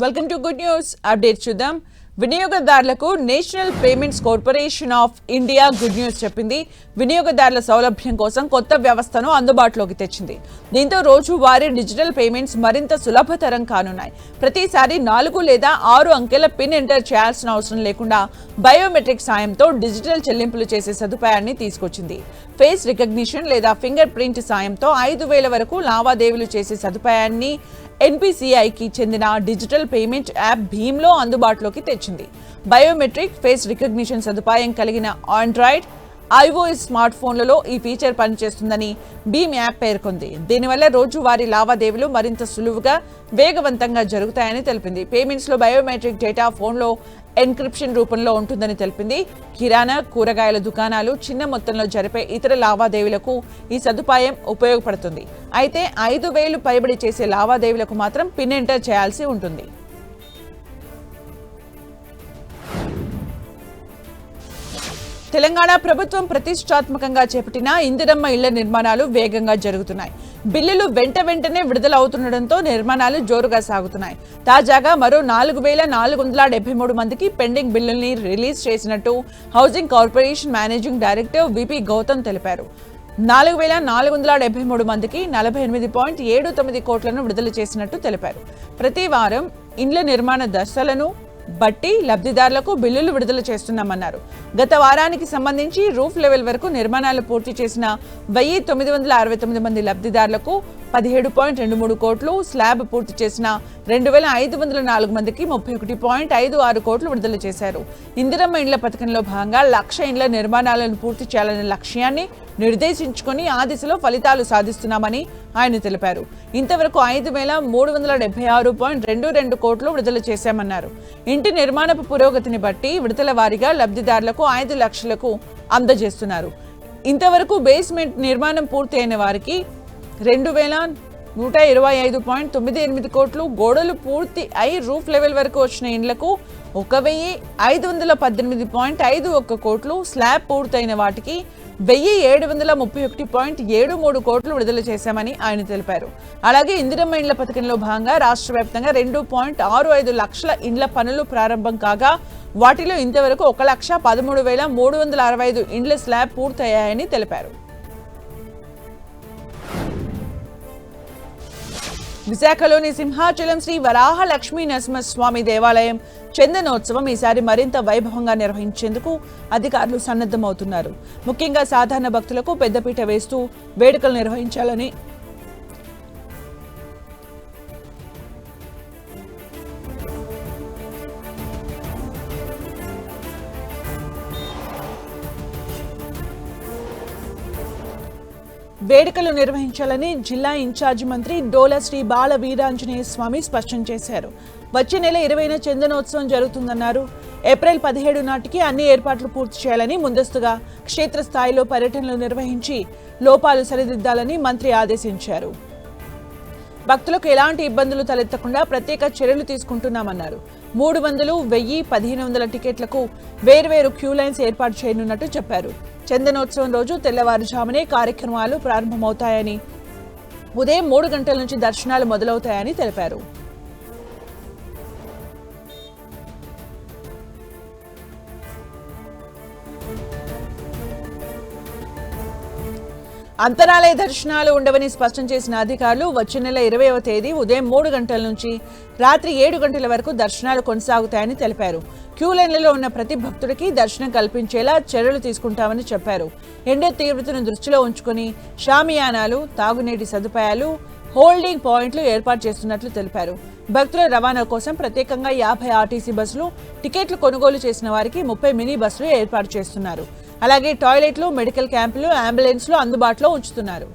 Welcome to good news update చూద్దాం. వినియోగదారులకు national payments corporation of India good news చెప్పింది. వినియోగదారుల సౌలభ్యం కోసం కొత్త వ్యవస్థను అందుబాటులోకి తెచ్చింది. దీంతో రోజువారీ డిజిటల్ పేమెంట్స్ మరింత సులభతరం కానున్నాయి. ప్రతిసారి 4 లేదా 6 అంకెల పిన్ ఎంటర్ చేయాల్సిన అవసరం లేకుండా బయోమెట్రిక్ సాయంతో డిజిటల్ చెల్లింపులు చేసే సదుపాయాన్ని తీసుకొచ్చింది. ఫేస్ రికగ్నిషన్ లేదా ఫింగర్ ప్రింట్ సాయంతో 5,000 వరకు లావాదేవీలు చేసే సదుపాయాన్ని ఎన్పిసిఐకి చెందిన డిజిటల్ పేమెంట్ యాప్ భీమ్లో అందుబాటులోకి తెచ్చింది. బయోమెట్రిక్ ఫేస్ రికగ్నిషన్ సదుపాయం కలిగిన ఆండ్రాయిడ్, ఐఓఎస్ స్మార్ట్ ఫోన్లలో ఈ ఫీచర్ పనిచేస్తుందని భీమ్ యాప్ పేర్కొంది. దీనివల్ల రోజువారీ లావాదేవీలు మరింత సులువుగా, వేగవంతంగా జరుగుతాయని తెలిపింది. పేమెంట్స్ లో బయోమెట్రిక్ డేటా ఫోన్లో ఎన్క్రిప్షన్ రూపంలో ఉంటుందని తెలిపింది. కిరాణా, కూరగాయల దుకాణాలు, చిన్న మొత్తంలో జరిపే ఇతర లావాదేవీలకు ఈ సదుపాయం ఉపయోగపడుతుంది. అయితే 5,000 పైబడి చేసే లావాదేవీలకు మాత్రం పిన్ ఎంటర్ చేయాల్సి ఉంటుంది. తెలంగాణ ప్రభుత్వం ప్రతిష్టాత్మకంగా చేపట్టిన ఇందిరమ్మ ఇళ్ల నిర్మాణాలు వేగంగా జరుగుతున్నాయి. బిల్లులు వెంటనే విడుదల అవుతుండటంతో నిర్మాణాలు జోరుగా సాగుతున్నాయి. తాజాగా మరో 4,473 మందికి పెండింగ్ బిల్లుల్ని రిలీజ్ చేసినట్టు housing corporation managing director VP Gautam తెలిపారు. 4,473 మందికి 48.79 కోట్లను విడుదల చేసినట్టు తెలిపారు. ప్రతి వారం ఇండ్ల నిర్మాణ దశలను బట్టి లబ్ధిదారులకు బిల్లులు విడుదల చేస్తున్నామన్నారు. గత వారానికి సంబంధించి రూఫ్ లెవెల్ వరకు నిర్మాణాలు పూర్తి చేసిన 1,969 మంది లబ్ధిదారులకు 17.23 కోట్లు, స్లాబ్ పూర్తి చేసిన 2,504 మందికి 31.56 కోట్లు విడుదల చేశారు. ఇందిరమ్మ ఇండ్ల పథకంలో భాగంగా 1,00,000 ఇండ్ల నిర్మాణాలను పూర్తి చేయాలనే లక్ష్యాన్ని నిర్దేశించుకుని ఆ దిశలో ఫలితాలు సాధిస్తున్నామని ఆయన తెలిపారు. ఇంతవరకు 5,376.22 కోట్లు విడుదల చేశామన్నారు. ఇంటి నిర్మాణపు పురోగతిని బట్టి విడతల వారీగా లబ్ధిదారులకు 5 లక్షలకు అందజేస్తున్నారు. ఇంతవరకు బేస్మెంట్ నిర్మాణం పూర్తి అయిన వారికి 2,125.98 కోట్లు, గోడలు పూర్తి అయి రూఫ్ లెవెల్ వరకు వచ్చిన ఇండ్లకు 1,518.51 కోట్లు, స్లాబ్ పూర్తయిన వాటికి 1,731.73 కోట్లు విడుదల చేశామని ఆయన తెలిపారు. అలాగే ఇందిరమ్మ ఇండ్ల పథకంలో భాగంగా రాష్ట్ర వ్యాప్తంగా 2.65 లక్షల ఇండ్ల పనులు ప్రారంభం కాగా వాటిలో ఇంతవరకు 1,13,365 ఇండ్ల స్లాబ్ పూర్తయ్యాయని తెలిపారు. విశాఖలోని సింహాచలం శ్రీ వరాహ లక్ష్మీ నరసింహస్వామి దేవాలయం చందనోత్సవం ఈసారి మరింత వైభవంగా నిర్వహించేందుకు అధికారులు సన్నద్ధమవుతున్నారు. ముఖ్యంగా సాధారణ భక్తులకు పెద్దపీట వేస్తూ వేడుకలు నిర్వహించాలని జిల్లా ఇన్ఛార్జి మంత్రి డోలా శ్రీ బాల వీరాంజనేయ స్వామి స్పష్టం చేశారు. వచ్చే నెల 20న చందనోత్సవం జరుగుతుందన్నారు. ఏప్రిల్ 17 నాటికి అన్ని ఏర్పాట్లు పూర్తి చేయాలని, ముందస్తుగా క్షేత్రస్థాయిలో పర్యటనలు నిర్వహించి లోపాలు సరిదిద్దాలని మంత్రి ఆదేశించారు. భక్తులకు ఎలాంటి ఇబ్బందులు తలెత్తకుండా ప్రత్యేక చర్యలు తీసుకుంటున్నామన్నారు. 300, 1000, 1,500 టికెట్లకు వేర్వేరు క్యూ లైన్స్ ఏర్పాటు చేయనున్నట్టు చెప్పారు. చందనోత్సవం రోజు తెల్లవారుజామునే కార్యక్రమాలు ప్రారంభమవుతాయని, ఉదయం 3 గంటల నుంచి దర్శనాలు మొదలవుతాయని తెలిపారు. అంతరాలయ దర్శనాలు ఉండవని స్పష్టం చేసిన అధికారులు వచ్చే నెల 20వ తేదీ ఉదయం 3 గంటల నుంచి రాత్రి 7 గంటల వరకు దర్శనాలు కొనసాగుతాయని తెలిపారు. క్యూ లైన్లలో ఉన్న ప్రతి భక్తుడికి దర్శనం కల్పించేలా చర్యలు తీసుకుంటామని చెప్పారు. ఎండ తీవ్రతను దృష్టిలో ఉంచుకుని షామియానాలు, తాగునీటి సదుపాయాలు, హోల్డింగ్ పాయింట్లు ఏర్పాటు చేస్తున్నట్లు తెలిపారు. భక్తుల రవాణా కోసం ప్రత్యేకంగా 50 ఆర్టీసీ బస్సులు, టికెట్లు కొనుగోలు చేసిన వారికి 30 మినీ బస్సులు ఏర్పాటు చేస్తున్నారు. అలాగే టాయిలెట్లు, మెడికల్ క్యాంపులు, అంబులెన్స్లు అందుబాటులో ఉంచుతున్నారు.